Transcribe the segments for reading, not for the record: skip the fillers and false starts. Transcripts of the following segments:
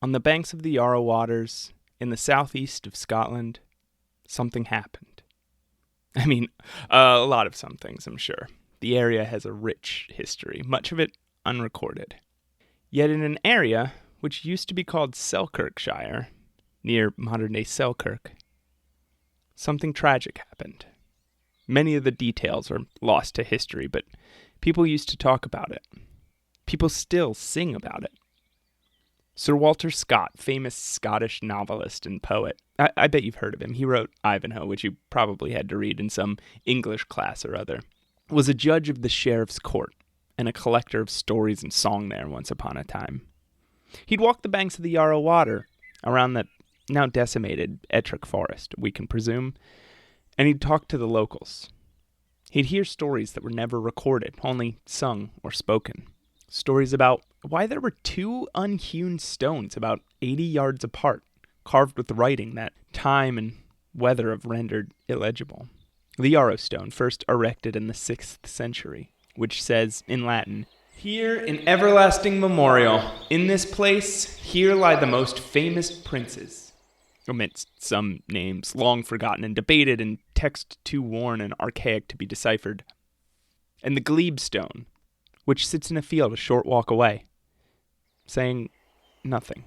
On the banks of the Yarrow waters, in the southeast of Scotland, something happened. I mean, a lot of some things, I'm sure. The area has a rich history, much of it unrecorded. Yet in an area which used to be called Selkirkshire, near modern-day Selkirk, something tragic happened. Many of the details are lost to history, but people used to talk about it. People still sing about it. Sir Walter Scott, famous Scottish novelist and poet. I bet you've heard of him. He wrote Ivanhoe, which you probably had to read in some English class or other. Was a judge of the sheriff's court and a collector of stories and song there once upon a time. He'd walk the banks of the Yarrow water around the now decimated Ettrick Forest, we can presume, and he'd talk to the locals. He'd hear stories that were never recorded, only sung or spoken. Stories about why there were two unhewn stones about 80 yards apart, carved with writing that time and weather have rendered illegible. The Yarrow stone, first erected in the 6th century, which says, in Latin, "Here in everlasting memorial, in this place, here lie the most famous princes," amidst some names long forgotten and debated and text too worn and archaic to be deciphered. And the glebe stone, which sits in a field a short walk away, saying nothing.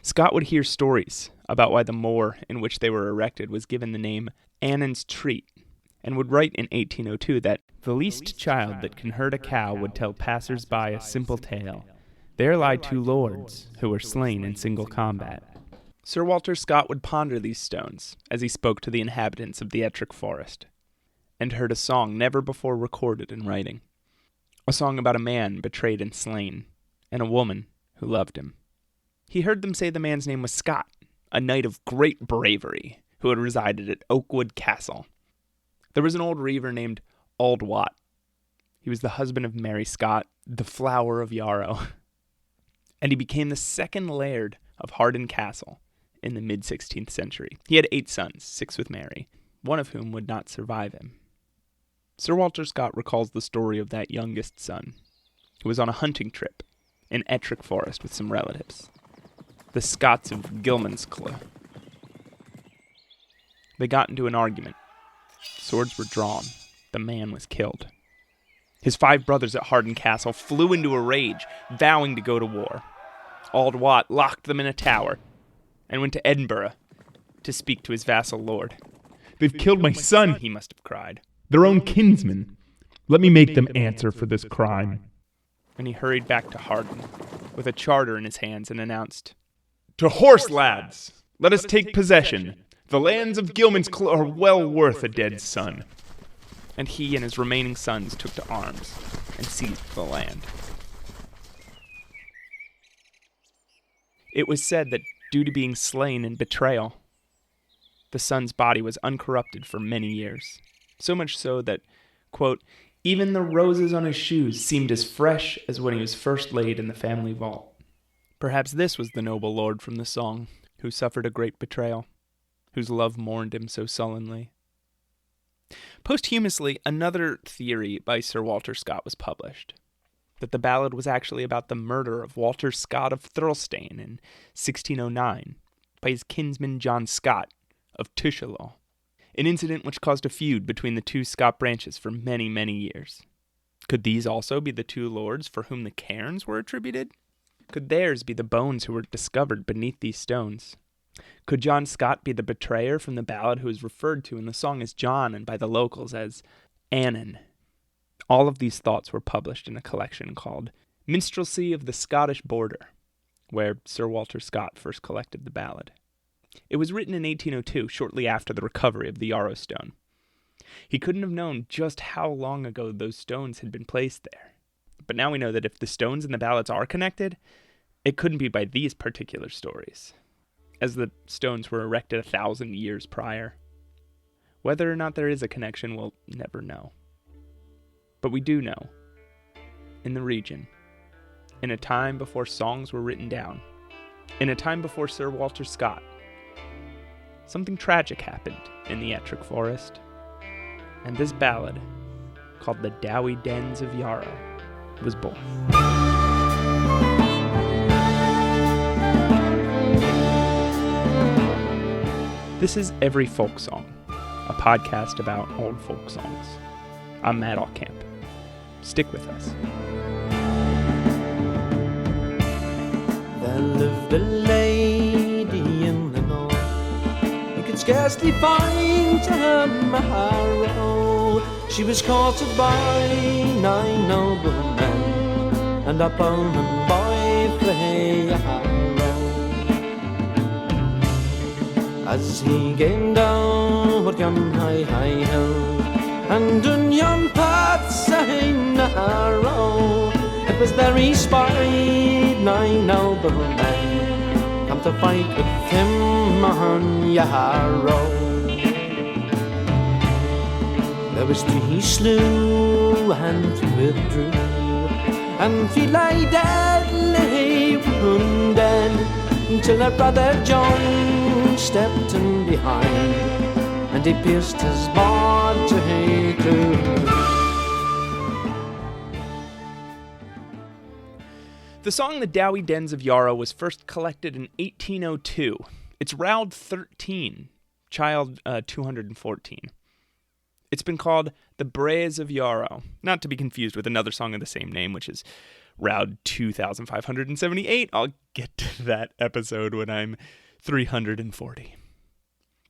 Scott would hear stories about why the moor in which they were erected was given the name Annan's Treat, and would write in 1802 that the least child that can herd a cow would tell passers-by a simple tale. There lie two lords who were slain in single combat. Sir Walter Scott would ponder these stones as he spoke to the inhabitants of the Ettrick Forest, and heard a song never before recorded in writing. A song about a man betrayed and slain, and a woman who loved him. He heard them say the man's name was Scott, a knight of great bravery, who had resided at Oakwood Castle. There was an old reaver named Auld Wat. He was the husband of Mary Scott, the flower of Yarrow, and he became the second laird of Harden Castle in the mid-16th century. He had 8 sons, 6 with Mary, one of whom would not survive him. Sir Walter Scott recalls the story of that youngest son, who was on a hunting trip in Ettrick Forest with some relatives, the Scots of Gilmanscleugh. They got into an argument. Swords were drawn. The man was killed. His 5 brothers at Harden Castle flew into a rage, vowing to go to war. Auld Wat locked them in a tower and went to Edinburgh to speak to his vassal lord. "They've killed my son," He must have cried. "their own kinsman. Let me make them answer for this crime." And he hurried back to Harden with a charter in his hands and announced, "To horse, lads! Let us take possession. The lands of Gilmanscleugh are well worth a dead son." And he and his remaining sons took to arms and seized the land. It was said that due to being slain in betrayal, the son's body was uncorrupted for many years, so much so that, quote, "even the roses on his shoes seemed as fresh as when he was first laid in the family vault." Perhaps this was the noble lord from the song, who suffered a great betrayal, whose love mourned him so sullenly. Posthumously, another theory by Sir Walter Scott was published, that the ballad was actually about the murder of Walter Scott of Thirlestane in 1609 by his kinsman John Scott of Tushelot, an incident which caused a feud between the two Scott branches for many, many years. Could these also be the two lords for whom the cairns were attributed? Could theirs be the bones who were discovered beneath these stones? Could John Scott be the betrayer from the ballad who is referred to in the song as John and by the locals as Annan? All of these thoughts were published in a collection called Minstrelsy of the Scottish Border, where Sir Walter Scott first collected the ballad. It was written in 1802, shortly after the recovery of the Yarrow stone. He couldn't have known just how long ago those stones had been placed there. But now we know that if the stones in the ballads are connected, it couldn't be by these particular stories, as the stones were erected 1,000 years prior. Whether or not there is a connection, we'll never know. But we do know, in the region, in a time before songs were written down, in a time before Sir Walter Scott, something tragic happened in the Ettrick Forest, and this ballad, called the Dowie Dens of Yarrow, was born. This is Every Folk Song, a podcast about old folk songs. I'm Matt Allcamp. Stick with us. There lived a lady in the north. You could scarcely find her marrow. She was courted by 9 noblemen and a bowman by Yarrow. As he came down what yon high hill, and in yon path sang narrow, it was there he spied 9 noblemen come to fight with him on Yarrow. There was 3 he slew and 3 withdrew, and 3 lay deadly wounded, until her brother John stepped in behind, and he pierced his body through. The song The Dowie Dens of Yarrow was first collected in 1802. It's Roud 13, child 214. It's been called The Braes of Yarrow, not to be confused with another song of the same name, which is Roud 2578. I'll get to that episode when I'm 340.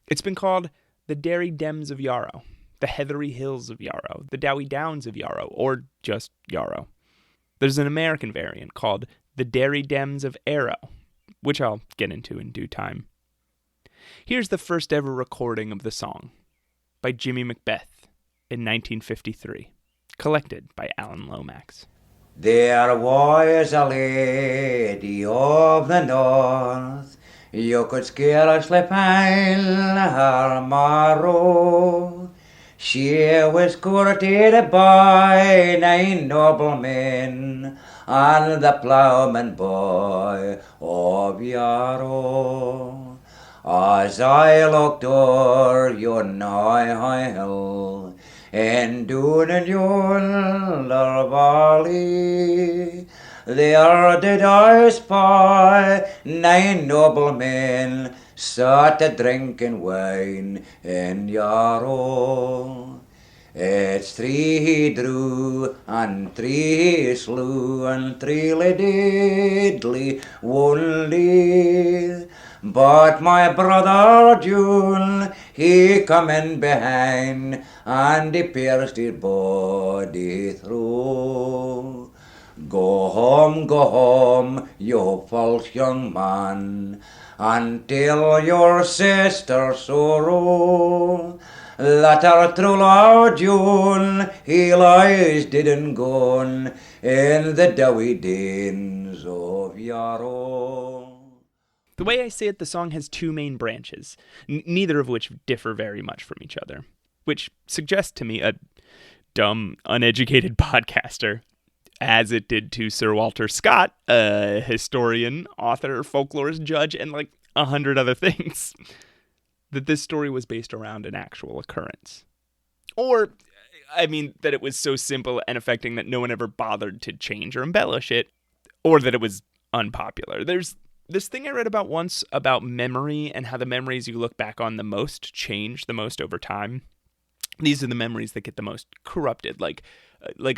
It's been called The Dowie Dens of Yarrow, The Heathery Hills of Yarrow, The Dowie Downs of Yarrow, or just Yarrow. There's an American variant called The Dowie Dens of Yarrow, which I'll get into in due time. Here's the first ever recording of the song by Jimmy Macbeth in 1953, collected by Alan Lomax. There was a lady of the north, you could scarcely find her marrow. She was courted by 9 noblemen and the ploughman boy of Yarrow. As I looked o'er yon high hill, and down in yonder valley, there did I spy 9 noblemen sat a drinking wine in Yarrow. It's 3 he drew, and 3 he slew, and 3 lay deadly wounded. But my brother June, he come in behind, and he pierced his body through. Go home, you false young man, and tell your sister sorrow, that our true lord June, he lies dead and gone in the Dowie Dens of Yarrow. The way I say it, the song has 2 main branches, neither of which differ very much from each other, which suggests to me a dumb, uneducated podcaster, as it did to Sir Walter Scott, a historian, author, folklorist, judge, and 100 other things, that this story was based around an actual occurrence. Or, that it was so simple and affecting that no one ever bothered to change or embellish it, or that it was unpopular. There's this thing I read about once about memory and how the memories you look back on the most change the most over time. These are the memories that get the most corrupted, like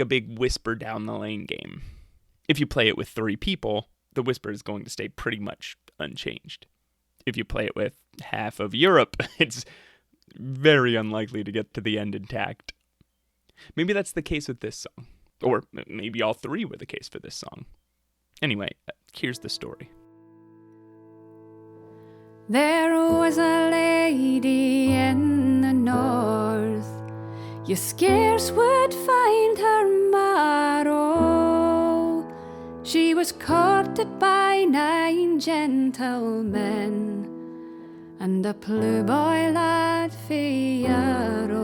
a big whisper down the lane game. If you play it with 3 people, the whisper is going to stay pretty much unchanged. If you play it with half of Europe, it's very unlikely to get to the end intact. Maybe that's the case with this song. Or maybe all 3 were the case for this song. Anyway, here's the story. There was a lady in the north, you scarce would find her marrow. She was courted by 9 gentlemen and a ploughboy lad for Yarrow.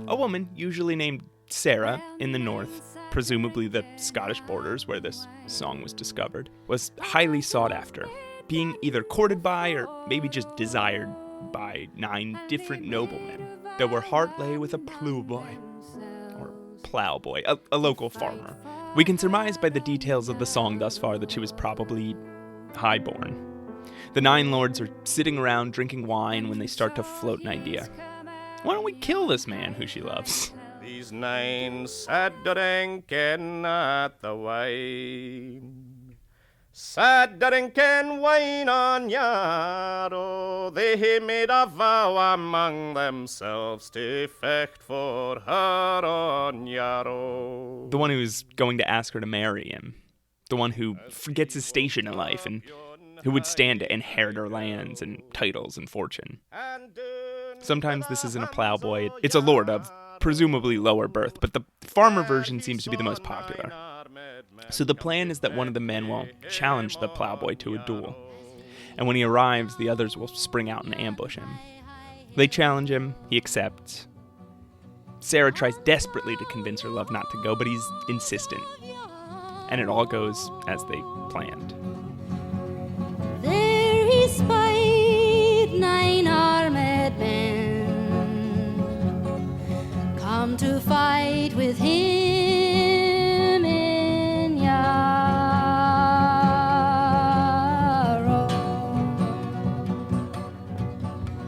A woman, usually named Sarah, in the north, presumably the Scottish borders where this song was discovered, was highly sought after, being either courted by or maybe just desired by 9 different noblemen, though her heart lay with a ploughboy, or plowboy, a local farmer. We can surmise by the details of the song thus far that she was probably highborn. The 9 lords are sitting around drinking wine when they start to float an idea. Why don't we kill this man who she loves? These 9 sat drinking at the wine. Sat drinking wine on Yarrow. They made a vow among themselves to fecht for her on Yarrow. The one who's going to ask her to marry him. The one who forgets his station in life and who would stand to inherit her lands and titles and fortune. Sometimes this isn't a plowboy, it's a lord of presumably lower birth, but the farmer version seems to be the most popular. So the plan is that one of the men will challenge the plowboy to a duel, and when he arrives, the others will spring out and ambush him. They challenge him, he accepts. Sarah tries desperately to convince her love not to go, but he's insistent, and it all goes as they planned. There he spied 9 armed men come to fight with him in Yarrow.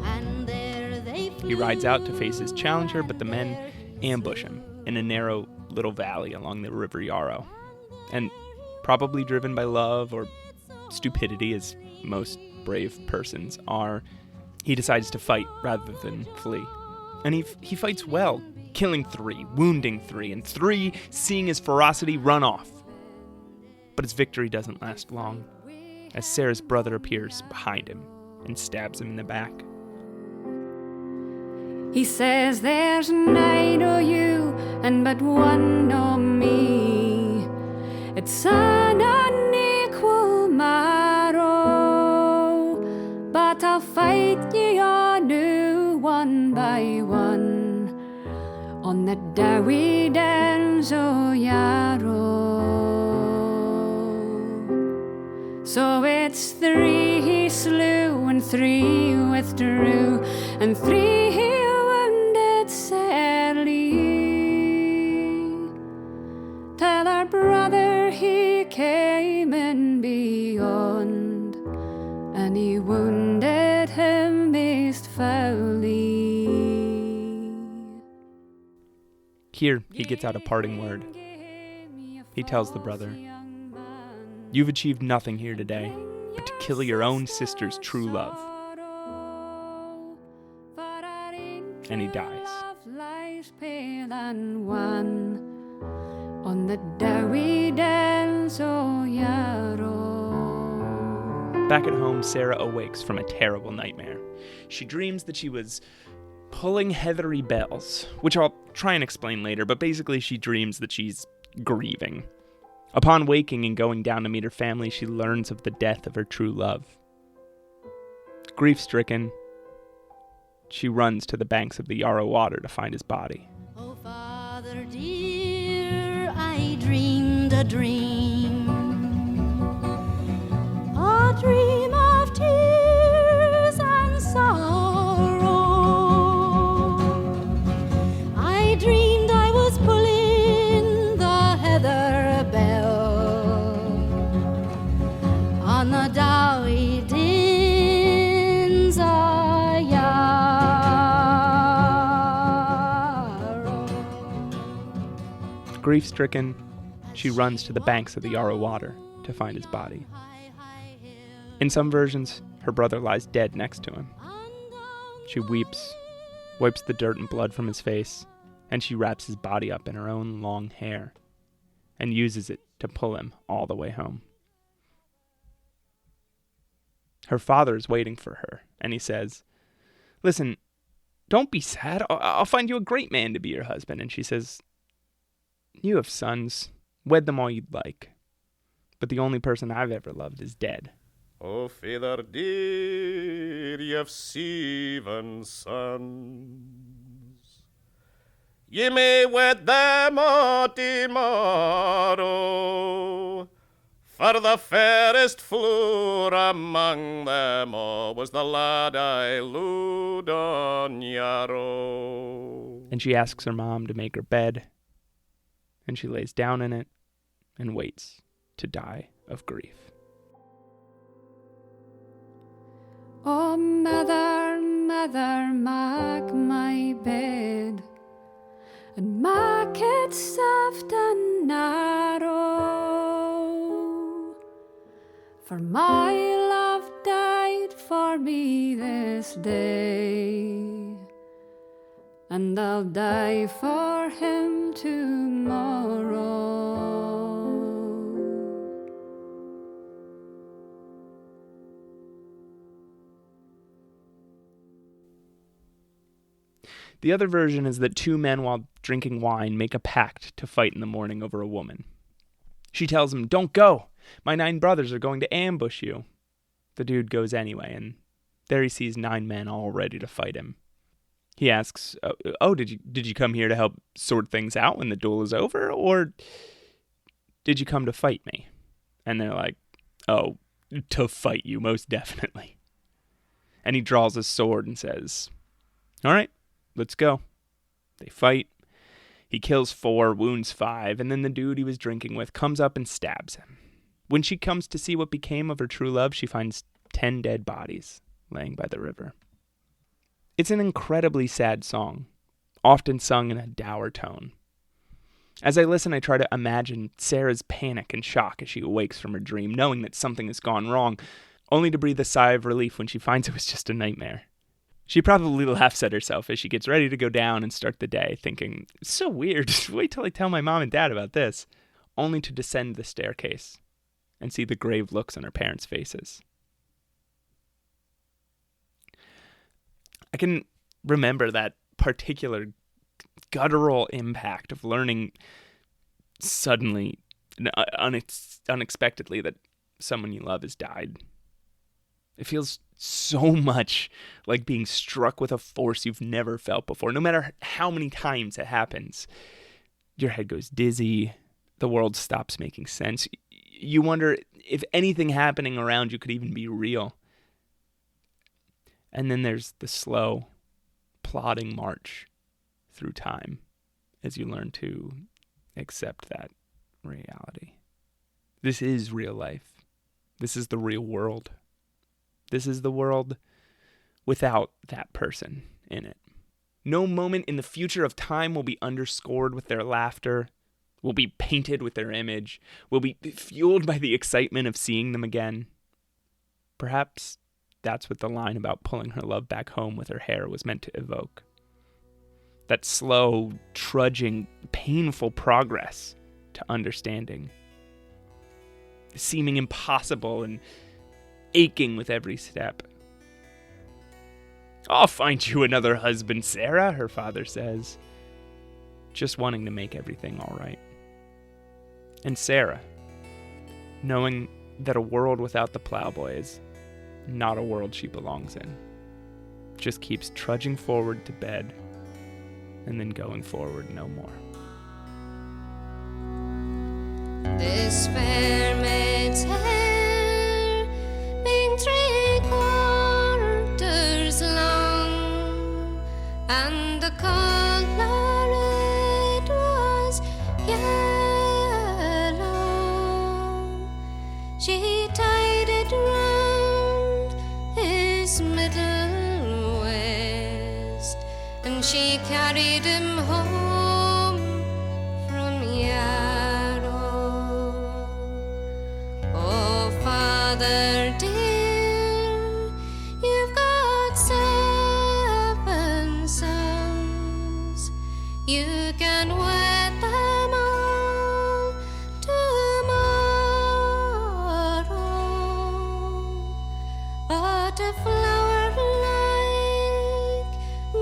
And there they flew. He rides out to face his challenger, but the men ambush him in a narrow little valley along the River Yarrow. And probably driven by love or stupidity, as most brave persons are, he decides to fight rather than flee. And he fights well, killing 3, wounding 3, and 3 seeing his ferocity run off. But his victory doesn't last long, as Sarah's brother appears behind him and stabs him in the back. He says there's 9 o' you and but 1 o' me. It's an unequal marrow, but I'll fight ye on new one by one on the Dowie Dens of Yarrow. So it's 3 he slew and 3 withdrew and 3 he wounded sadly. Till our brother he came in beyond, and he wounded him most foully. Here, he gets out a parting word. He tells the brother, "You've achieved nothing here today, but to kill your own sister's true love." And he dies. On the Dowie Dens of Yarrow. Back at home, Sarah awakes from a terrible nightmare. She dreams that she was pulling heathery bells, which I'll try and explain later, but basically she dreams that she's grieving. Upon waking and going down to meet her family, she learns of the death of her true love. Grief-stricken, she runs to the banks of the Yarrow water to find his body. Oh, Father dear, I dreamed a dream of tears and sorrow. I dreamed I was pulling the heather bell on the Dowie Dens of Yarrow. Grief-stricken, she runs to the banks of the Yarrow water to find his body. In some versions, her brother lies dead next to him. She weeps, wipes the dirt and blood from his face, and she wraps his body up in her own long hair and uses it to pull him all the way home. Her father is waiting for her, and he says, "Listen, don't be sad. I'll find you a great man to be your husband." And she says, "You have sons. Wed them all you'd like. But the only person I've ever loved is dead." Oh, Father dear, you've 7 sons. Ye may wed them all tomorrow, for the fairest floor among them all was the lad I looed on Yarrow. And she asks her mom to make her bed, and she lays down in it and waits to die of grief. Oh, mother, mother, mark my bed, and mark it soft and narrow, for my love died for me this day, and I'll die for him tomorrow. The other version is that two men, while drinking wine, make a pact to fight in the morning over a woman. She tells him, "Don't go. My 9 brothers are going to ambush you." The dude goes anyway, and there he sees 9 men all ready to fight him. He asks, did you come here to help sort things out when the duel is over, or did you come to fight me? And they're like, "Oh, to fight you, most definitely." And he draws his sword and says, "All right, let's go." They fight. He kills 4, wounds 5, and then the dude he was drinking with comes up and stabs him. When she comes to see what became of her true love, she finds 10 dead bodies laying by the river. It's an incredibly sad song, often sung in a dour tone. As I listen, I try to imagine Sarah's panic and shock as she awakes from her dream, knowing that something has gone wrong, only to breathe a sigh of relief when she finds it was just a nightmare. She probably laughs at herself as she gets ready to go down and start the day, thinking, "It's so weird, just wait till I tell my mom and dad about this," only to descend the staircase and see the grave looks on her parents' faces. I can remember that particular guttural impact of learning suddenly, unexpectedly, that someone you love has died. It feels so much like being struck with a force you've never felt before. No matter how many times it happens, your head goes dizzy, the world stops making sense. You wonder if anything happening around you could even be real. And then there's the slow, plodding march through time as you learn to accept that reality. This is real life. This is the real world. This is the world without that person in it. No moment in the future of time will be underscored with their laughter, will be painted with their image, will be fueled by the excitement of seeing them again. Perhaps that's what the line about pulling her love back home with her hair was meant to evoke. That slow, trudging, painful progress to understanding. Seeming impossible and aching with every step. "I'll find you another husband, Sarah," her father says, just wanting to make everything all right. And Sarah, knowing that a world without the plowboy is not a world she belongs in, just keeps trudging forward to bed and then going forward no more. This fair maid's hair being 3/4 long, and the color it was yellow. She tied it round his middle waist, and she carried him home from Yarrow. Oh, Father dear, you've got 7 sons. You can wed them all tomorrow. But a flower like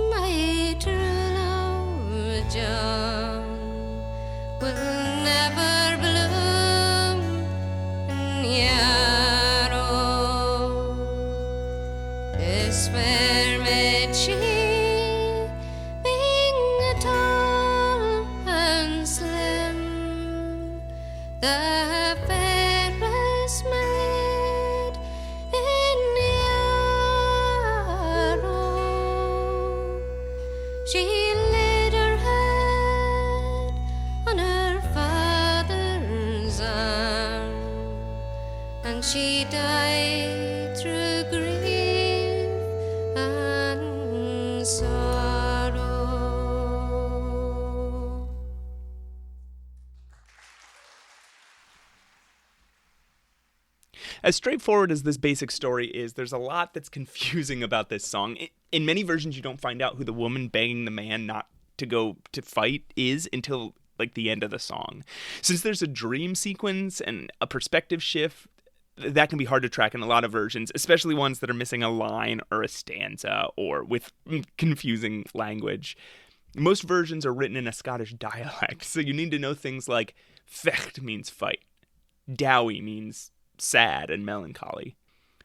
my true love, John, will never bloom in Yarrow. This fair maid, she being tall and slim, the fairest maid in Yarrow. She laid her head on her she died through grief and sorrow. As straightforward as this basic story is, there's a lot that's confusing about this song. In many versions, you don't find out who the woman begging the man not to go to fight is until like the end of the song. Since there's a dream sequence and a perspective shift, that can be hard to track in a lot of versions, especially ones that are missing a line or a stanza or with confusing language. Most versions are written in a Scottish dialect, so you need to know things like fecht means fight, dowie means sad and melancholy,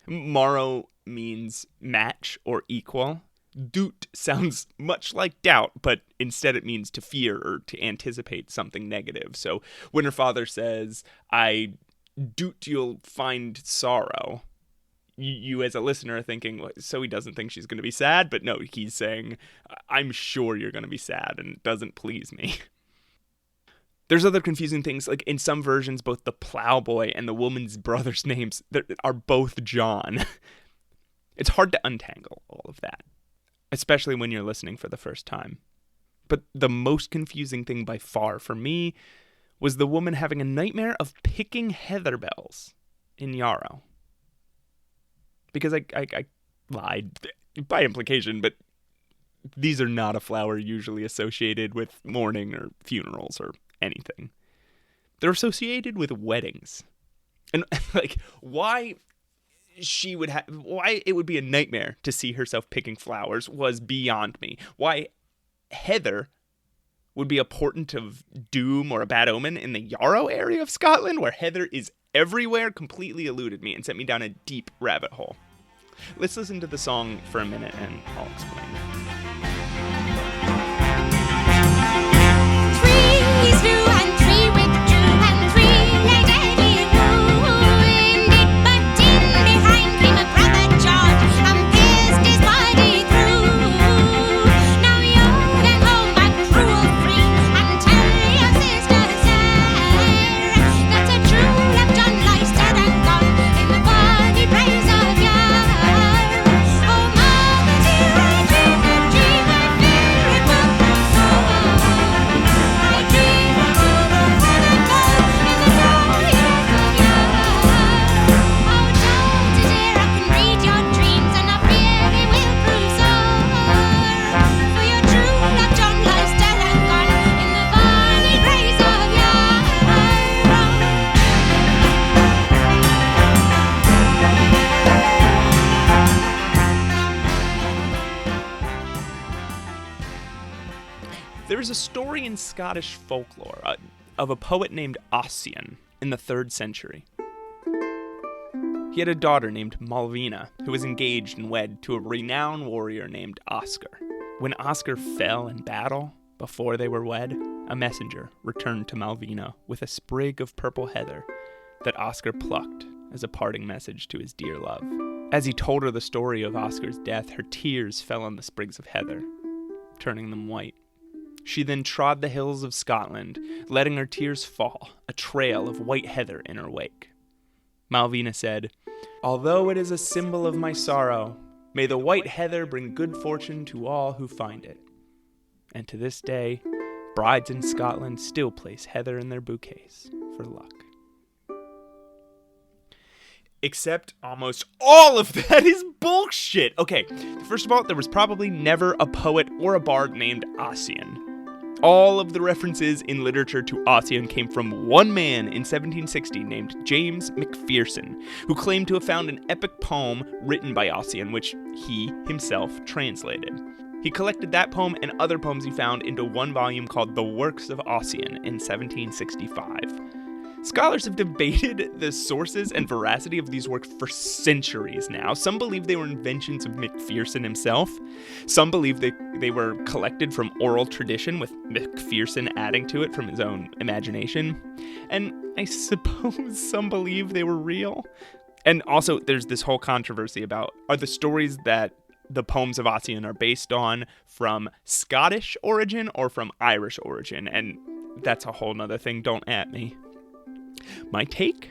morrow means match or equal, doot sounds much like doubt, but instead it means to fear or to anticipate something negative. So when her father says, I doot you'll find sorrow, you as a listener are thinking, so he doesn't think she's going to be sad? But no, he's saying, I'm sure you're going to be sad and it doesn't please me. There's other confusing things, like in some versions, both the plowboy and the woman's brother's names are both John. It's hard to untangle all of that, especially when you're listening for the first time. But the most confusing thing by far for me was the woman having a nightmare of picking heather bells in Yarrow. Because I lied by implication, but these are not a flower usually associated with mourning or funerals or anything. They're associated with weddings. And like why it would be a nightmare to see herself picking flowers was beyond me. Why heather would be a portent of doom or a bad omen in the Yarrow area of Scotland, where heather is everywhere, completely eluded me and sent me down a deep rabbit hole. Let's listen to the song for a minute and I'll explain. Three slew and three withdrew, and three lay deadly wounded. But in behind came a brother George and pierced his body through. Now you're at home but cruel free, and tell your sister Sarah that a true love John lies dead and gone in the bonny braes of Yarrow. Oh, mama dear, I dream a dream, I fear it will come so. I dream of heaven above in the glory of Yarrow. Oh, daughter dear, I can read your dreams, and I fear they will prove sore. For your true love John lies dead and gone in the bonny braes of Yarrow. There is a story in Scottish folklore of a poet named Ossian in the 3rd century. He had a daughter named Malvina, who was engaged and wed to a renowned warrior named Oscar. When Oscar fell in battle, before they were wed, a messenger returned to Malvina with a sprig of purple heather that Oscar plucked as a parting message to his dear love. As he told her the story of Oscar's death, her tears fell on the sprigs of heather, turning them white. She then trod the hills of Scotland, letting her tears fall, a trail of white heather in her wake. Malvina said, "Although it is a symbol of my sorrow, may the white heather bring good fortune to all who find it." And to this day, brides in Scotland still place heather in their bouquets for luck. Except almost all of that is bullshit. Okay, first of all, there was probably never a poet or a bard named Ossian. All of the references in literature to Ossian came from one man in 1760 named James Macpherson, who claimed to have found an epic poem written by Ossian, which he himself translated. He collected that poem and other poems he found into one volume called The Works of Ossian in 1765. Scholars have debated the sources and veracity of these works for centuries now. Some believe they were inventions of Macpherson himself. Some believe they were collected from oral tradition, with Macpherson adding to it from his own imagination. And I suppose some believe they were real. And also, there's this whole controversy about, are the stories that the poems of Ossian are based on from Scottish origin or from Irish origin? And that's a whole nother thing, don't at me. My take?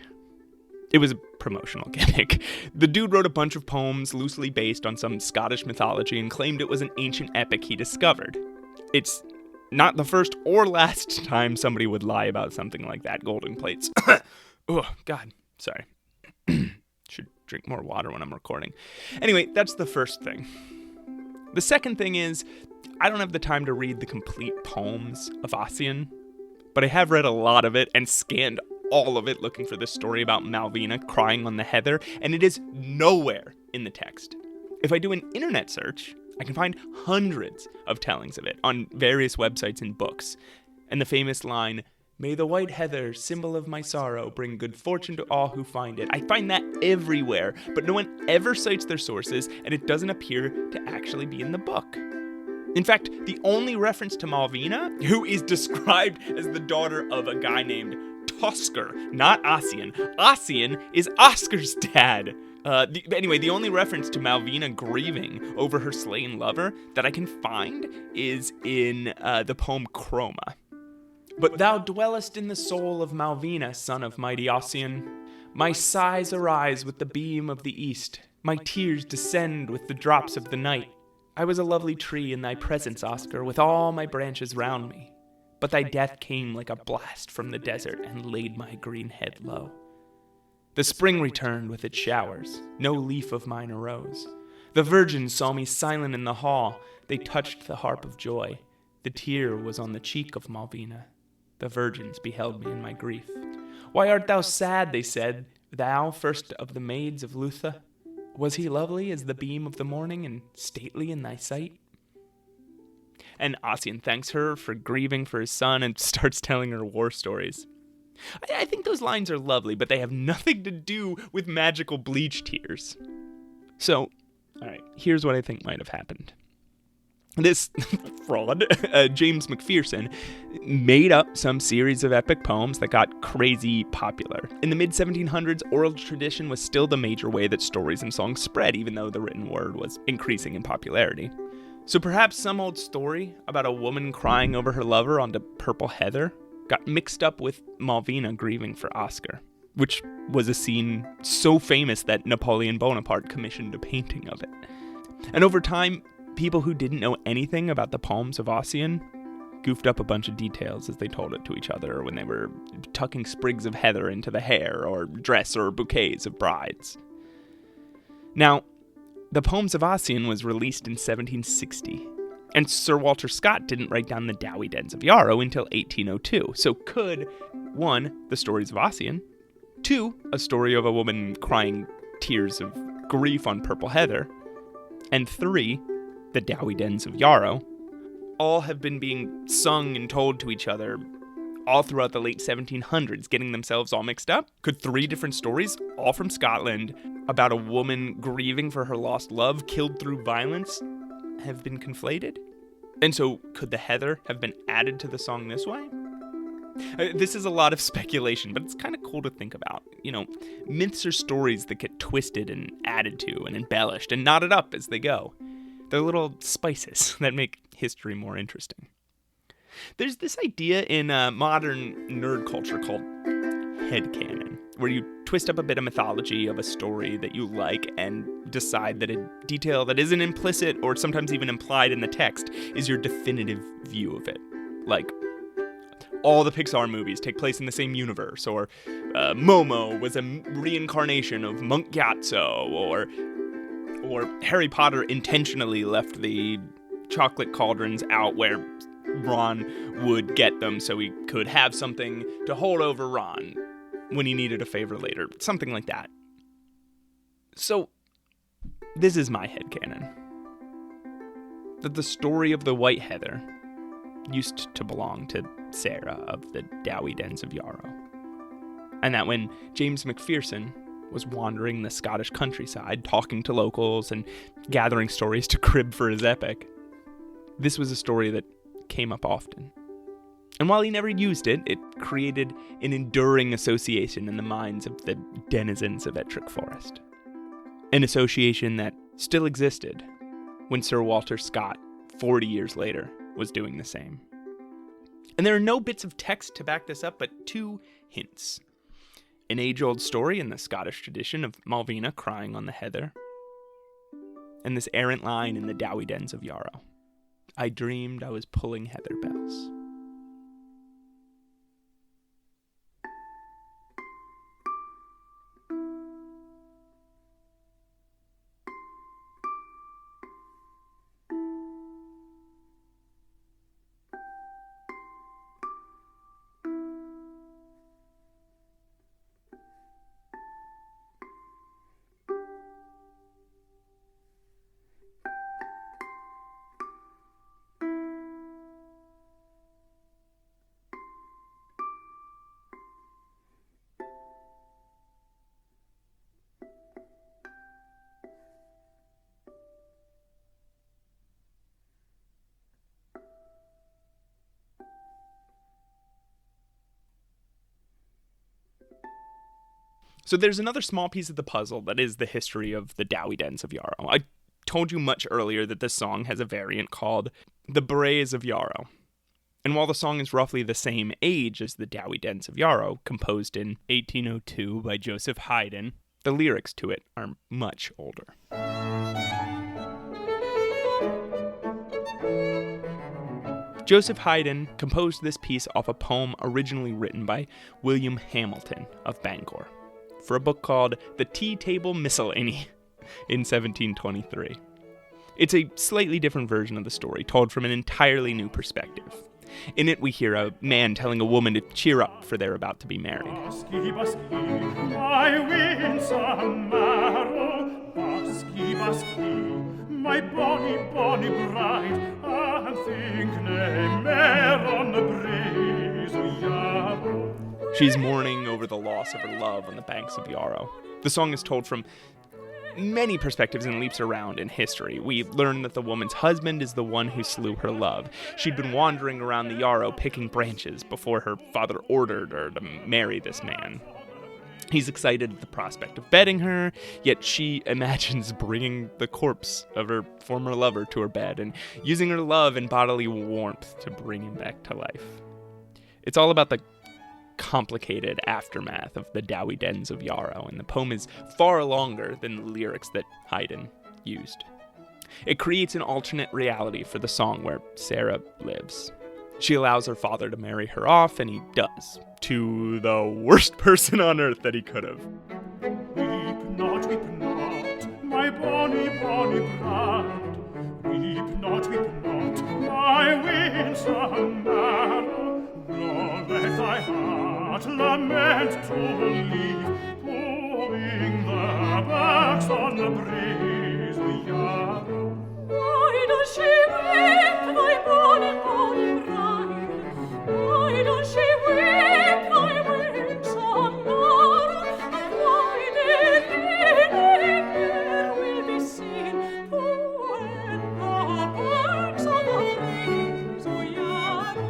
It was promotional gimmick. The dude wrote a bunch of poems loosely based on some Scottish mythology and claimed it was an ancient epic he discovered. It's not the first or last time somebody would lie about something like that. Golden plates. Oh, God. Sorry. Should drink more water when I'm recording. Anyway, that's the first thing. The second thing is, I don't have the time to read the complete poems of Ossian, but I have read a lot of it and scanned all of it looking for this story about Malvina crying on the heather, and it is nowhere in the text. If I do an internet search, I can find hundreds of tellings of it on various websites and books. And the famous line, "May the white heather, symbol of my sorrow, bring good fortune to all who find it." I find that everywhere, but no one ever cites their sources, and it doesn't appear to actually be in the book. In fact, the only reference to Malvina, who is described as the daughter of a guy named Tosker, not Ossian. Ossian is Oscar's dad. The only reference to Malvina grieving over her slain lover that I can find is in the poem Chroma. "But thou dwellest in the soul of Malvina, son of mighty Ossian. My sighs arise with the beam of the east. My tears descend with the drops of the night. I was a lovely tree in thy presence, Oscar, with all my branches round me. But thy death came like a blast from the desert and laid my green head low. The spring returned with its showers. No leaf of mine arose. The virgins saw me silent in the hall. They touched the harp of joy. The tear was on the cheek of Malvina. The virgins beheld me in my grief. Why art thou sad, they said, thou first of the maids of Lutha? Was he lovely as the beam of the morning and stately in thy sight?" And Ossian thanks her for grieving for his son and starts telling her war stories. I think those lines are lovely, but they have nothing to do with magical bleach tears. So, alright, here's what I think might have happened. This fraud, James McPherson, made up some series of epic poems that got crazy popular. In the mid-1700s, oral tradition was still the major way that stories and songs spread, even though the written word was increasing in popularity. So perhaps some old story about a woman crying over her lover on the purple heather got mixed up with Malvina grieving for Oscar, which was a scene so famous that Napoleon Bonaparte commissioned a painting of it. And over time, people who didn't know anything about the poems of Ossian goofed up a bunch of details as they told it to each other, or when they were tucking sprigs of heather into the hair or dress or bouquets of brides. Now, the Poems of Ossian was released in 1760, and Sir Walter Scott didn't write down the Dowie Dens of Yarrow until 1802. So could, 1, the stories of Ossian, 2, a story of a woman crying tears of grief on purple heather, and 3, the Dowie Dens of Yarrow, all have been being sung and told to each other all throughout the late 1700s, getting themselves all mixed up? Could 3 different stories, all from Scotland, about a woman grieving for her lost love killed through violence, have been conflated? And so, could the heather have been added to the song this way? This is a lot of speculation, but it's kind of cool to think about. You know, myths are stories that get twisted and added to and embellished and knotted up as they go. They're little spices that make history more interesting. There's this idea in modern nerd culture called headcanon, where you twist up a bit of mythology of a story that you like and decide that a detail that isn't implicit or sometimes even implied in the text is your definitive view of it. Like, all the Pixar movies take place in the same universe, or Momo was a reincarnation of Monk Gyatso, or Harry Potter intentionally left the chocolate cauldrons out where Ron would get them so he could have something to hold over Ron when he needed a favor later. Something like that. So, this is my headcanon. That the story of the White Heather used to belong to Sarah of the Dowie Dens of Yarrow. And that when James McPherson was wandering the Scottish countryside, talking to locals and gathering stories to crib for his epic, this was a story that came up often. And while he never used it, it created an enduring association in the minds of the denizens of Ettrick Forest. An association that still existed when Sir Walter Scott, 40 years later, was doing the same. And there are no bits of text to back this up, but 2 hints. an age-old story in the Scottish tradition of Malvina crying on the heather, and this errant line in the Dowie Dens of Yarrow. I dreamed I was pulling heather bells. So there's another small piece of the puzzle that is the history of the Dowie Dens of Yarrow. I told you much earlier that this song has a variant called the Berets of Yarrow. And while the song is roughly the same age as the Dowie Dens of Yarrow, composed in 1802 by Joseph Haydn, the lyrics to it are much older. Joseph Haydn composed this piece off a poem originally written by William Hamilton of Bangor for a book called The Tea Table Miscellany in 1723. It's a slightly different version of the story, told from an entirely new perspective. In it, we hear a man telling a woman to cheer up, for they're about to be married. Basky, basky, my winsome marrow. Basky, basky, my bonny, bonny bride. And think nae mair on the breeze of Yarrow. She's mourning over the loss of her love on the banks of Yarrow. The song is told from many perspectives and leaps around in history. We learn that the woman's husband is the one who slew her love. She'd been wandering around the Yarrow picking branches before her father ordered her to marry this man. He's excited at the prospect of bedding her, yet she imagines bringing the corpse of her former lover to her bed and using her love and bodily warmth to bring him back to life. It's all about the complicated aftermath of the Dowie Dens of Yarrow, and the poem is far longer than the lyrics that Haydn used. It creates an alternate reality for the song where Sarah lives. She allows her father to marry her off, and he does, to the worst person on earth that he could have. Weep not, my bonny, bonny bride. Weep not, my winsome marrow. Nor let thy heart lament to leave, pulling the backs on the breeze of Yarrow. Why does she weep, thy bonny, bonny bride? Why does she weep, thy winsome marrow? Why there will be seen, pulling the backs on the breeze of Yarrow?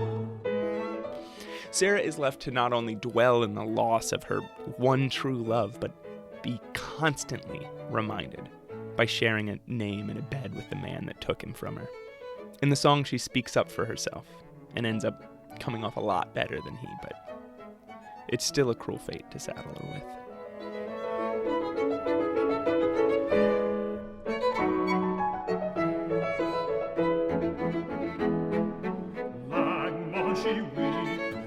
Sarah is left to not only dwell in the loss of her one true love, but be constantly reminded by sharing a name and a bed with the man that took him from her. In the song, she speaks up for herself and ends up coming off a lot better than he, but it's still a cruel fate to saddle her with.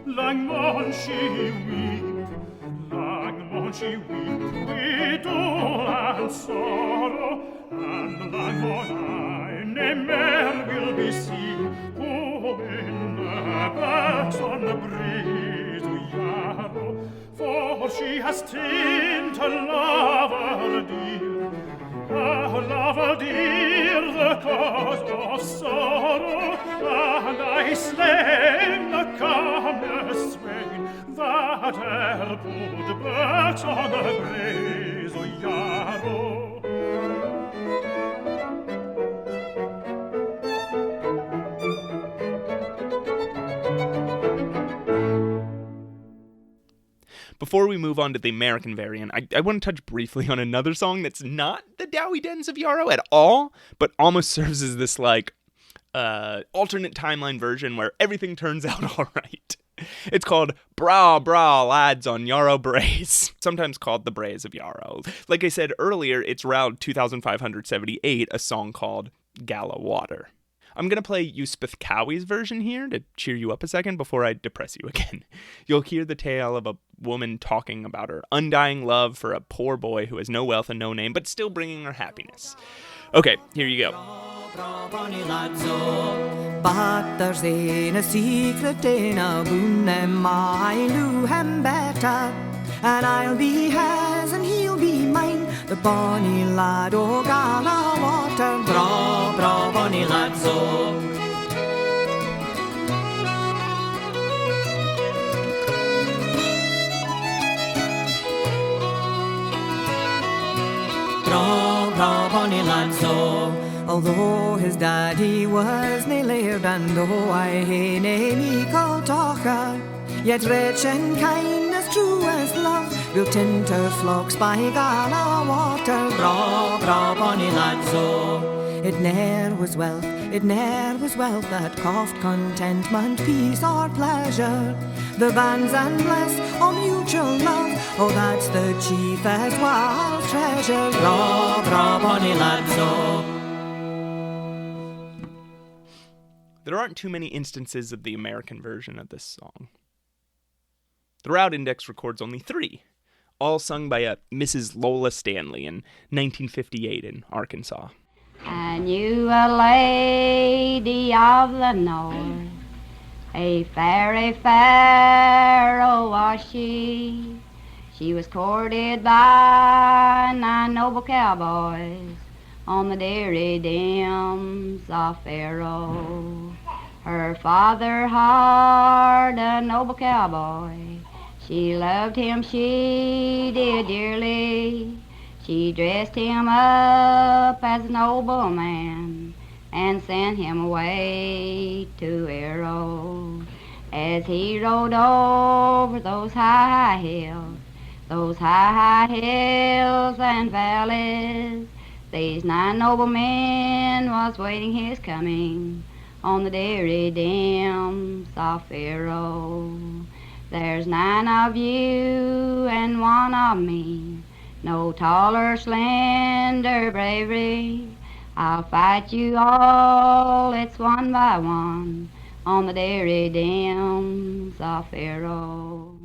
Langmon she weep, Langmon she weep, widow and sorrow, and Langmon I ne mair will be seen, who in the backs on the breeze of Yarrow, for she has ta'en a lover dear, the cause of sorrow, and I slain the comely swain that e'er put birds on the breeze of Yarrow. Before we move on to the American variant, I want to touch briefly on another song that's not the Dowie Dens of Yarrow at all, but almost serves as this, alternate timeline version where everything turns out all right. It's called Bra Bra Lads on Yarrow Braes, sometimes called the Braes of Yarrow. Like I said earlier, it's Roud 2578, a song called Gala Water. I'm going to play Elspeth Cowie's version here to cheer you up a second before I depress you again. You'll hear the tale of a woman talking about her undying love for a poor boy who has no wealth and no name, but still bringing her happiness. Okay, here you go. But there's in a secret in a boon and I knew him better, and I'll be his and he'll be mine. The bonny lad o' Gala Water, bra, bra, bonny lads o'. Bra, bra, bonny lads o'. Although his daddy was nae laird, and though I hae nae meikle talker, yet rich and kind as true as love, built into flocks by Gala Water, bra, bra, bonny lads o'. It ne'er was wealth that cost contentment, peace or pleasure. The bands and bless all mutual love, oh that's the chiefest wild treasure, bra, bra, bonny lads o'. There aren't too many instances of the American version of this song. The Roud Index records only 3, all sung by a Mrs. Lola Stanley in 1958 in Arkansas. I knew a lady of the north, a fairy pharaoh was she. She was courted by 9 noble cowboys on the Dowie Dens of Yarrow. Her father hired a noble cowboy. She loved him, she did dearly. She dressed him up as a nobleman and sent him away to Yarrow. As he rode over those high hills and valleys, these 9 noblemen was waiting his coming on the Dowie Dens of Yarrow. There's 9 of you and 1 of me, no taller, slender bravery. I'll fight you all, it's 1 by 1, on the Dowie Dens of Yarrow.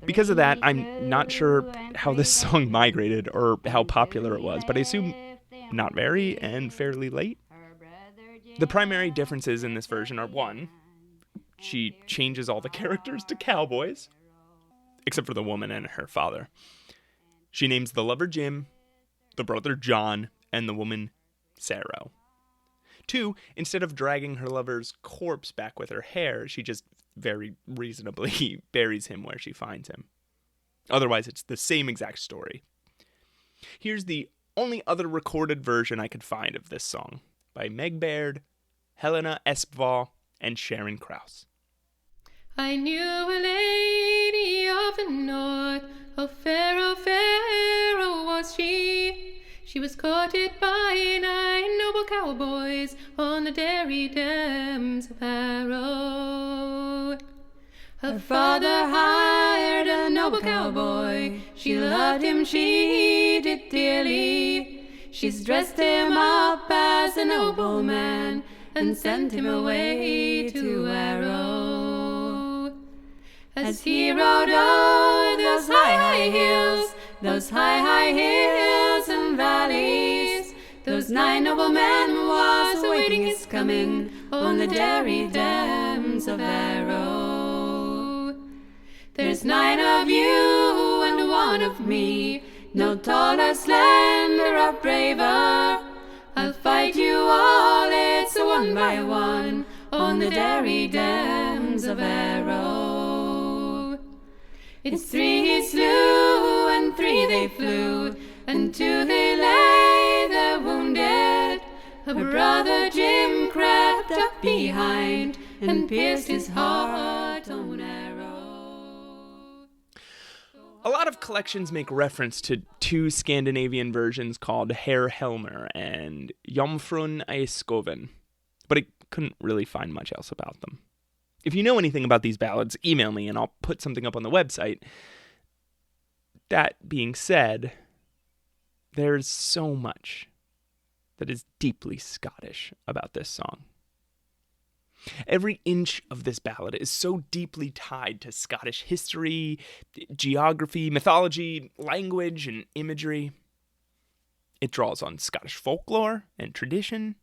Because of that, I'm not sure how this song migrated or how popular it was, but I assume not very and fairly late. The primary differences in this version are 1, she changes all the characters to cowboys, except for the woman and her father. She names the lover Jim, the brother John, and the woman Sarah. 2, instead of dragging her lover's corpse back with her hair, she just very reasonably buries him where she finds him. Otherwise, it's the same exact story. Here's the only other recorded version I could find of this song, by Meg Baird, Helena Espval, and Sharon Krause. I knew a lady of the north, oh pharaoh was she. She was courted by 9 noble cowboys on the Dowie Dens of Yarrow. Her father hired a noble cowboy. She loved him, she did dearly. She's dressed him up as a nobleman and sent him away to Yarrow. As he rode over those high hills and valleys, those 9 noblemen was awaiting his coming on the Dowie Dens of Yarrow. There's 9 of you and 1 of me, no taller, slender, or braver. I'll fight you all, it's a 1 by 1 on the Dowie Dens of Yarrow. It's 3 he slew and 3 they flew, and 2 they lay there wounded. Her brother Jim crept up behind and pierced his heart on arrow. A lot of collections make reference to 2 Scandinavian versions called Herr Helmer and Jomfrun i Skoven, but I couldn't really find much else about them. If you know anything about these ballads, email me and I'll put something up on the website. That being said, there's so much that is deeply Scottish about this song. Every inch of this ballad is so deeply tied to Scottish history, geography, mythology, language, and imagery. It draws on Scottish folklore and tradition.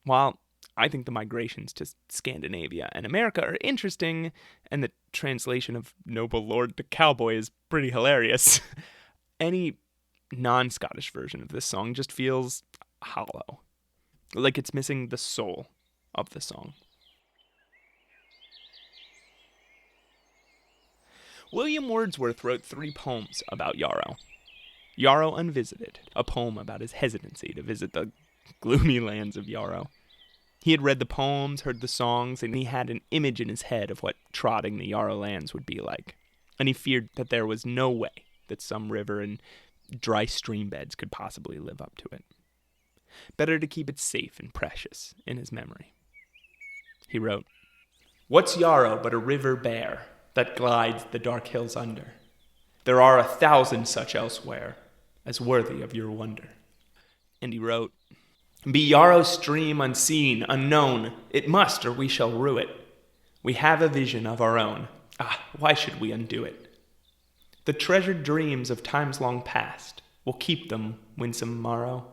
While I think the migrations to Scandinavia and America are interesting, and the translation of noble lord to cowboy is pretty hilarious, any non-Scottish version of this song just feels hollow, like it's missing the soul of the song. William Wordsworth wrote 3 poems about Yarrow. Yarrow Unvisited, a poem about his hesitancy to visit the gloomy lands of Yarrow. He had read the poems, heard the songs, and he had an image in his head of what trotting the Yarrow lands would be like. And he feared that there was no way that some river and dry stream beds could possibly live up to it. Better to keep it safe and precious in his memory. He wrote, "What's Yarrow but a river bare that glides the dark hills under? There are 1,000 such elsewhere, as worthy of your wonder." And he wrote, "Be Yarrow's stream unseen, unknown, it must, or we shall rue it. We have a vision of our own. Ah, why should we undo it? The treasured dreams of times long past will keep them winsome morrow.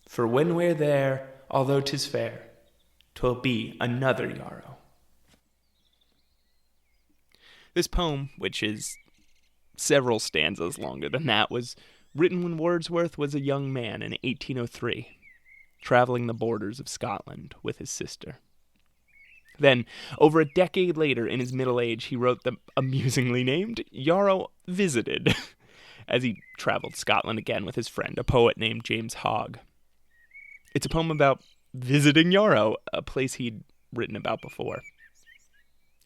For when we're there, although 'tis fair, 'twill be another Yarrow." This poem, which is several stanzas longer than that, was written when Wordsworth was a young man in 1803, traveling the borders of Scotland with his sister. Then, over a decade later, in his middle age, he wrote the amusingly named Yarrow Visited, as he traveled Scotland again with his friend, a poet named James Hogg. It's a poem about visiting Yarrow, a place he'd written about before.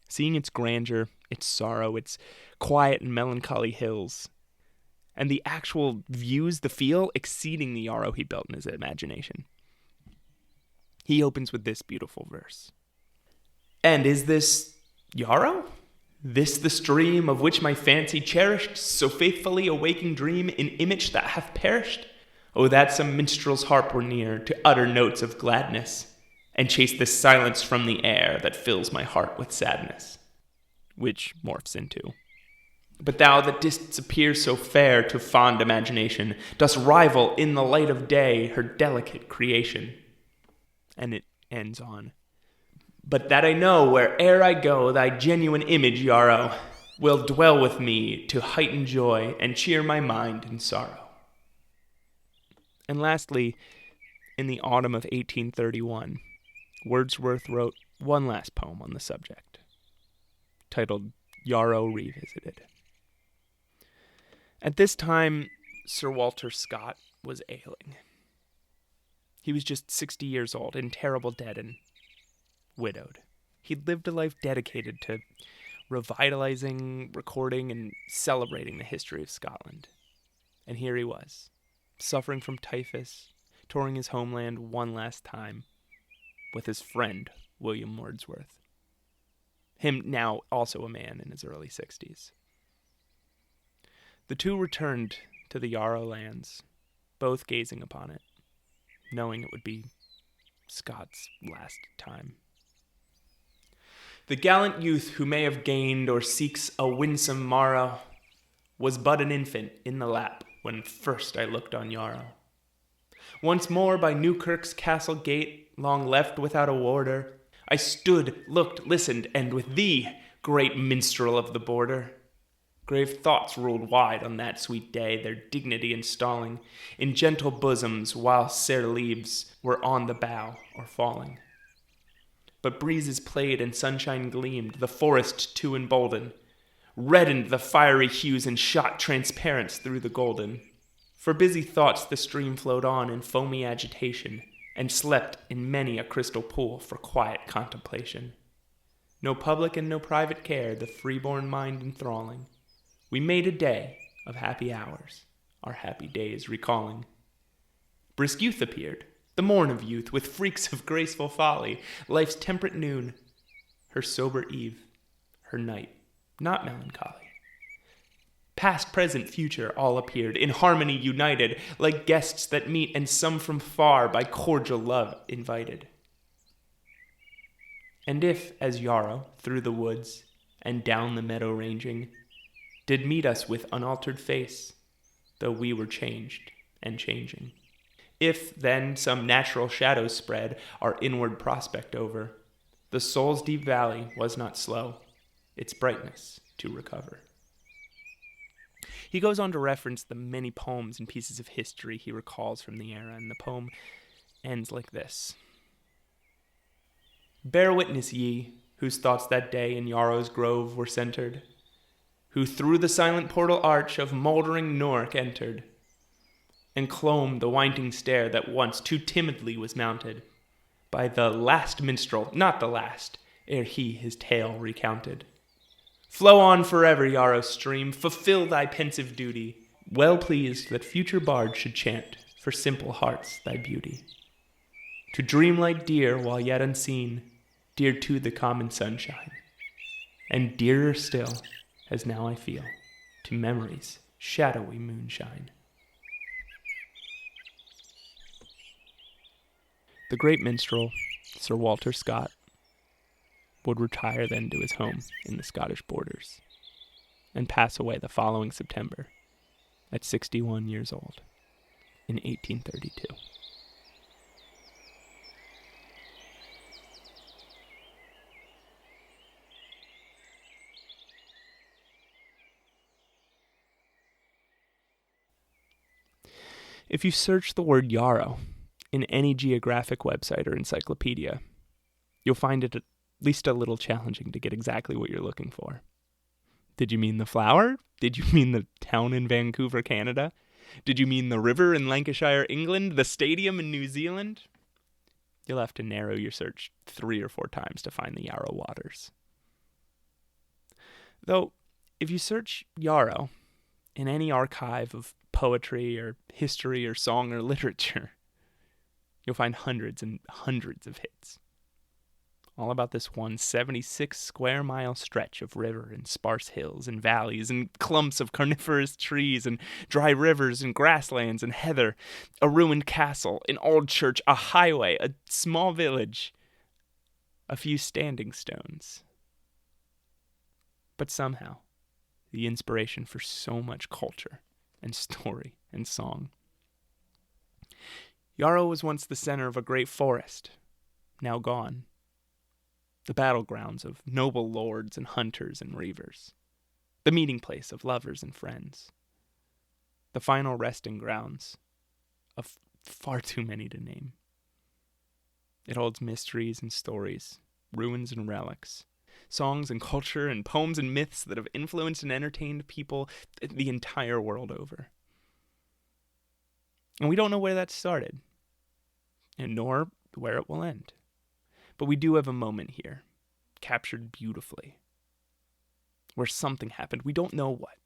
Seeing its grandeur, its sorrow, its quiet and melancholy hills, and the actual views, the feel, exceeding the Yarrow he built in his imagination. He opens with this beautiful verse. "And is this Yarrow? This the stream of which my fancy cherished so faithfully a waking dream in image that hath perished? Oh, that some minstrel's harp were near to utter notes of gladness, and chase this silence from the air that fills my heart with sadness." Which morphs into, "But thou that didst appear so fair to fond imagination, dost rival in the light of day her delicate creation." And it ends on, "But that I know where'er I go, thy genuine image, Yarrow, will dwell with me to heighten joy and cheer my mind in sorrow." And lastly, in the autumn of 1831, Wordsworth wrote one last poem on the subject, titled Yarrow Revisited. At this time, Sir Walter Scott was ailing. He was just 60 years old, in terrible debt, and widowed. He'd lived a life dedicated to revitalizing, recording, and celebrating the history of Scotland. And here he was, suffering from typhus, touring his homeland one last time with his friend, William Wordsworth. Him now also a man in his early 60s. The two returned to the Yarrow lands, both gazing upon it, knowing it would be Scott's last time. "The gallant youth who may have gained or seeks a winsome morrow was but an infant in the lap when first I looked on Yarrow. Once more by Newkirk's castle gate, long left without a warder, I stood, looked, listened, and with thee, great minstrel of the border, grave thoughts ruled wide on that sweet day, their dignity installing in gentle bosoms, while sere leaves were on the bough or falling. But breezes played and sunshine gleamed, the forest too emboldened, reddened the fiery hues and shot transparence through the golden. For busy thoughts the stream flowed on in foamy agitation, and slept in many a crystal pool for quiet contemplation. No public and no private care the freeborn mind enthralling, we made a day of happy hours, our happy days recalling. Brisk youth appeared, the morn of youth, with freaks of graceful folly, life's temperate noon. her sober eve, her night, not melancholy. Past, present, future all appeared, in harmony united, like guests that meet and some from far by cordial love invited. And if, as Yarrow, through the woods and down the meadow ranging, did meet us with unaltered face, though we were changed and changing. If, then, some natural shadow spread our inward prospect over, the soul's deep valley was not slow, its brightness to recover. He goes on to reference the many poems and pieces of history he recalls from the era, and the poem ends like this. Bear witness, ye, whose thoughts that day in Yarrow's grove were centered, who through the silent portal arch of mouldering Newark entered, and clomb the winding stair that once too timidly was mounted by the last minstrel, not the last, ere he his tale recounted. Flow on forever, Yarrow stream, fulfill thy pensive duty, well pleased that future bards should chant for simple hearts thy beauty. To dreamlight dear while yet unseen, dear to the common sunshine, and dearer still, as now I feel, to memory's shadowy moonshine. The great minstrel, Sir Walter Scott, would retire then to his home in the Scottish borders and pass away the following September at 61 years old in 1832. If you search the word Yarrow in any geographic website or encyclopedia, you'll find it at least a little challenging to get exactly what you're looking for. Did you mean the flower? Did you mean the town in Vancouver, Canada? Did you mean the river in Lancashire, England? The stadium in New Zealand? You'll have to narrow your search 3 or 4 times to find the Yarrow waters. Though, if you search Yarrow in any archive of poetry or history or song or literature, you'll find hundreds and hundreds of hits. All about this one 76 square mile stretch of river and sparse hills and valleys and clumps of carnivorous trees and dry rivers and grasslands and heather, a ruined castle, an old church, a highway, a small village, a few standing stones. But somehow, the inspiration for so much culture and story and song. Yarrow was once the center of a great forest, now gone. The battlegrounds of noble lords and hunters and reavers. The meeting place of lovers and friends. The final resting grounds of far too many to name. It holds mysteries and stories, ruins and relics, songs and culture and poems and myths that have influenced and entertained people the entire world over. And we don't know where that started, and nor where it will end. But we do have a moment here, captured beautifully, where something happened. We don't know what.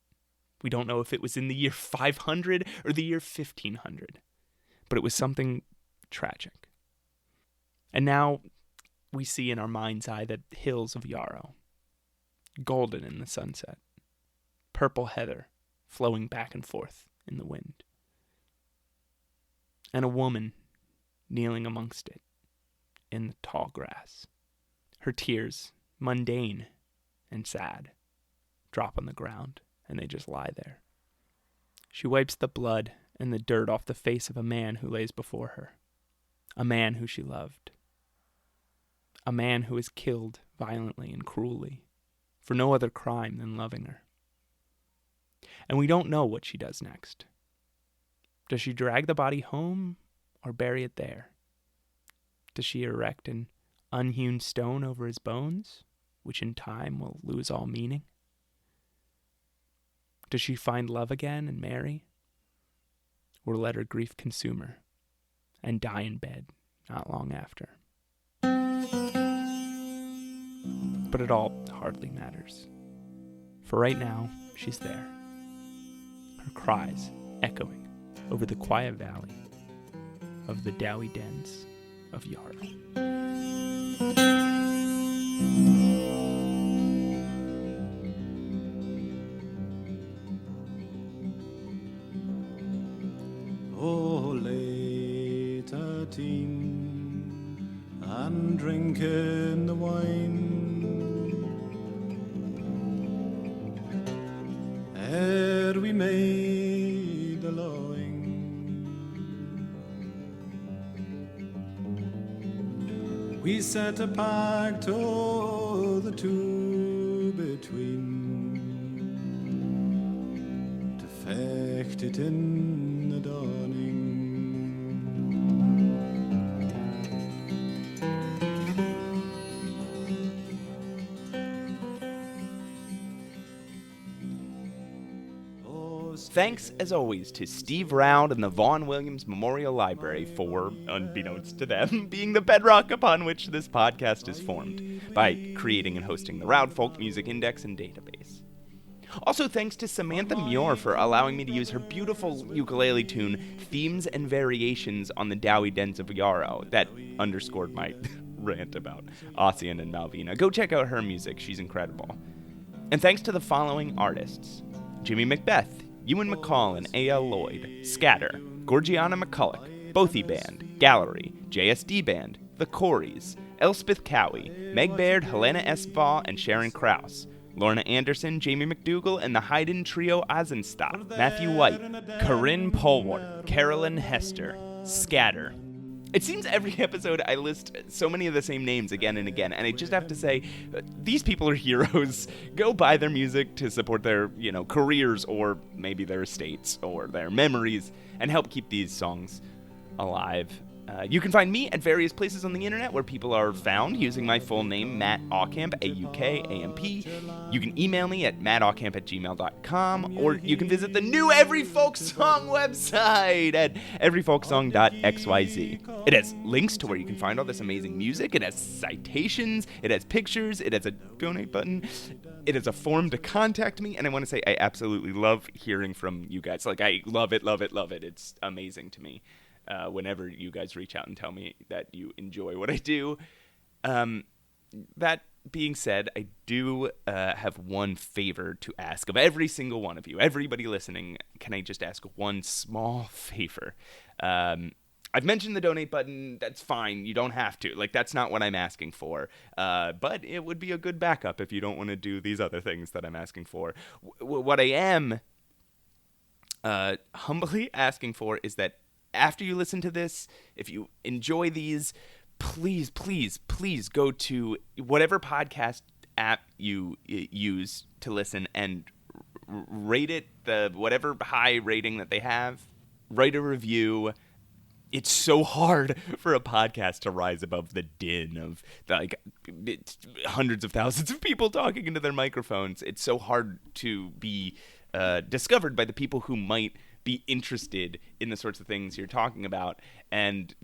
We don't know if it was in the year 500 or the year 1500, but it was something tragic. And now we see in our mind's eye the hills of Yarrow, golden in the sunset, purple heather flowing back and forth in the wind, and a woman kneeling amongst it in the tall grass. Her tears, mundane and sad, drop on the ground, and they just lie there. She wipes the blood and the dirt off the face of a man who lays before her, a man who she loved, a man who is killed violently and cruelly for no other crime than loving her. And we don't know what she does next. Does she drag the body home or bury it there? Does she erect an unhewn stone over his bones, which in time will lose all meaning? Does she find love again and marry? Or let her grief consume her and die in bed not long after? But it all hardly matters. For right now, she's there. Her cries echoing over the quiet valley of the Dowie Dens of Yarrow. poteen and drinking the wine. Ere we made the lawing, we set a pact to the two between, to fecht it in the dawning. Thanks, as always, to Steve Roud and the Vaughan Williams Memorial Library for, unbeknownst to them, being the bedrock upon which this podcast is formed, by creating and hosting the Roud Folk Music Index and Database. Also thanks to Samantha Muir for allowing me to use her beautiful ukulele tune, Themes and Variations on the Dowie Dens of Yarrow, that underscored my rant about Ossian and Malvina. Go check out her music, she's incredible. And thanks to the following artists: Jimmy Macbeth, Ewan McCall and A.L. Lloyd, Scatter, Gorgiana McCulloch, Bothy Band, Gallery, JSD Band, The Coreys, Elspeth Cowie, Meg Baird, Helena S. Vaugh, and Sharon Krause, Lorna Anderson, Jamie McDougall, and the Haydn Trio Eisenstadt, Matthew White, Corinne Polwart, Carolyn Hester, Scatter. It seems every episode I list so many of the same names again and again, and I just have to say, these people are heroes. Go buy their music to support their, careers, or maybe their estates, or their memories, and help keep these songs alive. You can find me at various places on the internet where people are found using my full name, Matt Aucamp, A-U-K-A-M-P. You can email me at mattaucamp@gmail.com, or you can visit the new Every Folk Song website at everyfolksong.xyz. It has links to where you can find all this amazing music. It has citations. It has pictures. It has a donate button. It has a form to contact me, and I want to say I absolutely love hearing from you guys. I love it, love it, love it. It's amazing to me. Whenever you guys reach out and tell me that you enjoy what I do. That being said, I do have one favor to ask of every single one of you. Everybody listening, can I just ask one small favor? I've mentioned the donate button. That's fine. You don't have to. That's not what I'm asking for. But it would be a good backup if you don't want to do these other things that I'm asking for. What I am humbly asking for is that after you listen to this, if you enjoy these, please, please, please go to whatever podcast app you use to listen and rate it, whatever high rating that they have. Write a review. It's so hard for a podcast to rise above the din of hundreds of thousands of people talking into their microphones. It's so hard to be discovered by the people who might be interested in the sorts of things you're talking about. And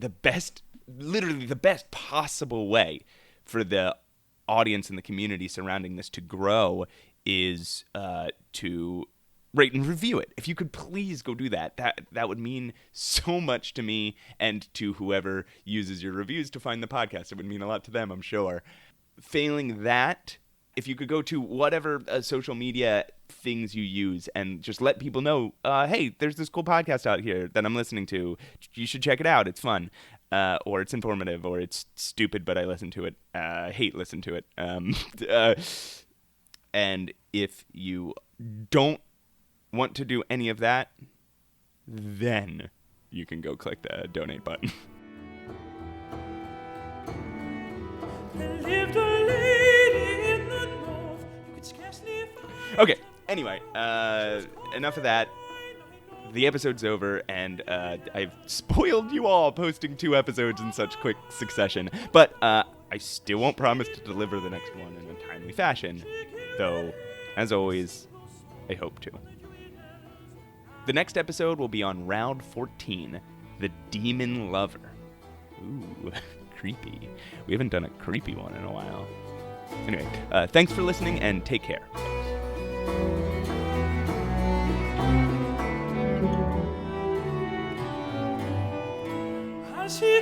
literally the best possible way for the audience and the community surrounding this to grow is to rate and review it. If you could please go do that, that would mean so much to me and to whoever uses your reviews to find the podcast. It would mean a lot to them, I'm sure. Failing that, if you could go to whatever social media things you use and just let people know, hey, there's this cool podcast out here that I'm listening to. You should check it out. It's fun. Or it's informative, or it's stupid, but I listen to it. Hate listen to it. And if you don't want to do any of that, then you can go click the donate button. There lived a lady in the north, you could scarcely find. Okay, anyway, enough of that. The episode's over, and I've spoiled you all posting 2 episodes in such quick succession. But I still won't promise to deliver the next one in a timely fashion, though, as always, I hope to. The next episode will be on Round 14, The Demon Lover. Ooh, creepy. We haven't done a creepy one in a while. Anyway, thanks for listening, and take care. As he